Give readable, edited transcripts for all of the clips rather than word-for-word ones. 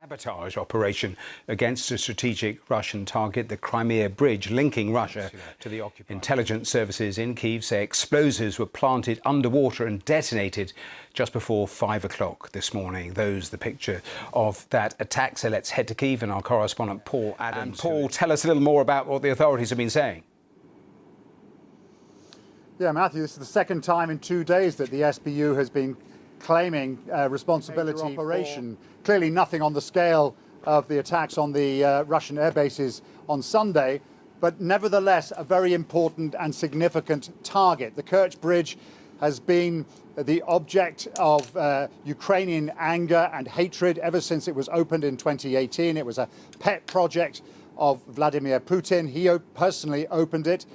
Sabotage operation against a strategic Russian target, the Crimea bridge linking Russia to the occupied. Intelligence services in Kyiv say explosives were planted underwater and detonated just before 5 o'clock this morning. Those the picture of that attack. So let's head to Kyiv and our correspondent Paul Adams. And Paul, tell us a little more about what the authorities have been saying. Yeah, Matthew, this is the second time in 2 days that the SBU has been claiming responsibility for operation. Clearly nothing on the scale of the attacks on the Russian air bases on Sunday, but nevertheless a very important and significant target. The Kerch Bridge has been the object of Ukrainian anger and hatred ever since it was opened in 2018. It was a pet project of Vladimir Putin. He personally opened it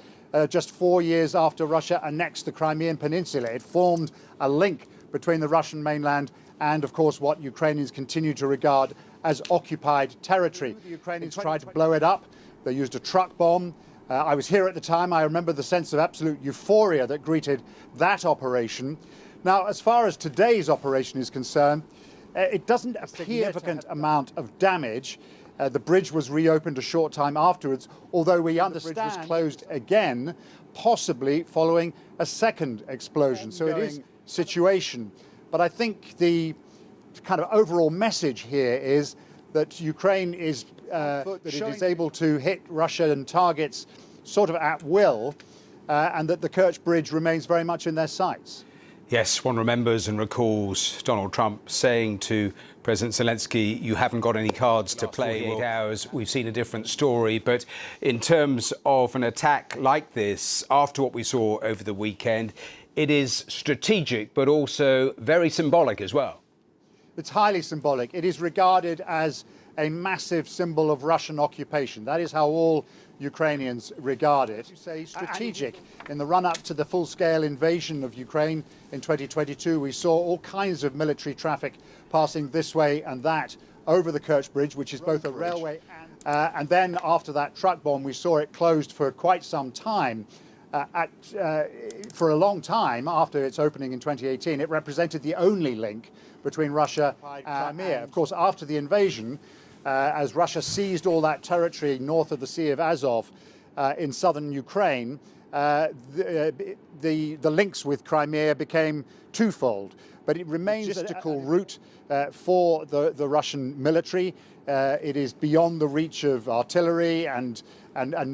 just 4 years after Russia annexed the Crimean Peninsula. It formed a link between the Russian mainland and, of course, what Ukrainians continue to regard as occupied territory. The Ukrainians tried to blow it up. They used a truck bomb. I was here at the time. I remember the sense of absolute euphoria that greeted that operation. Now, as far as today's operation is concerned, it doesn't appear a significant amount of damage. The bridge was reopened a short time afterwards, although we understand the bridge was closed again, possibly following a second explosion. So it is situation. But I think the kind of overall message here is that Ukraine is that it is able to hit Russian targets sort of at will, and that the Kerch Bridge remains very much in their sights. Yes, one remembers and recalls Donald Trump saying to President Zelensky, you haven't got any cards to play. 48 hours. We've seen a different story. But in terms of an attack like this, after what we saw over the weekend, it is strategic, but also very symbolic as well. It's highly symbolic. It is regarded as a massive symbol of Russian occupation. That is how all Ukrainians regard it. You say strategic. In the run-up to the full-scale invasion of Ukraine in 2022, we saw all kinds of military traffic passing this way and that over the Kerch Bridge, which is both a railway and then after that truck bomb, we saw it closed for quite some time. For a long time after its opening in 2018, it represented the only link between Russia and Crimea. Of course, after the invasion, as Russia seized all that territory north of the Sea of Azov in southern Ukraine, the links with Crimea became twofold. But it remains a logistical route for the Russian military. It is beyond the reach of artillery and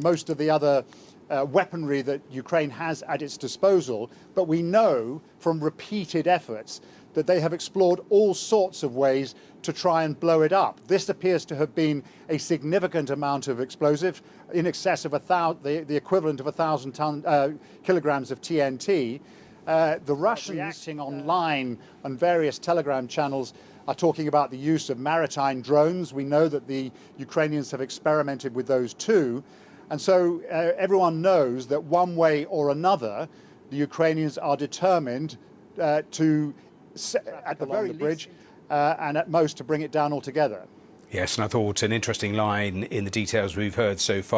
most of the other weaponry that Ukraine has at its disposal, but we know from repeated efforts that they have explored all sorts of ways to try and blow it up. This appears to have been a significant amount of explosive, in excess of the equivalent of 1,000 kilograms of TNT. The Russians reacting online on various telegram channels are talking about the use of maritime drones. We know that the Ukrainians have experimented with those too. And so everyone knows that one way or another, the Ukrainians are determined to, at the very bridge, and at most to bring it down altogether. Yes, and I thought an interesting line in the details we've heard so far.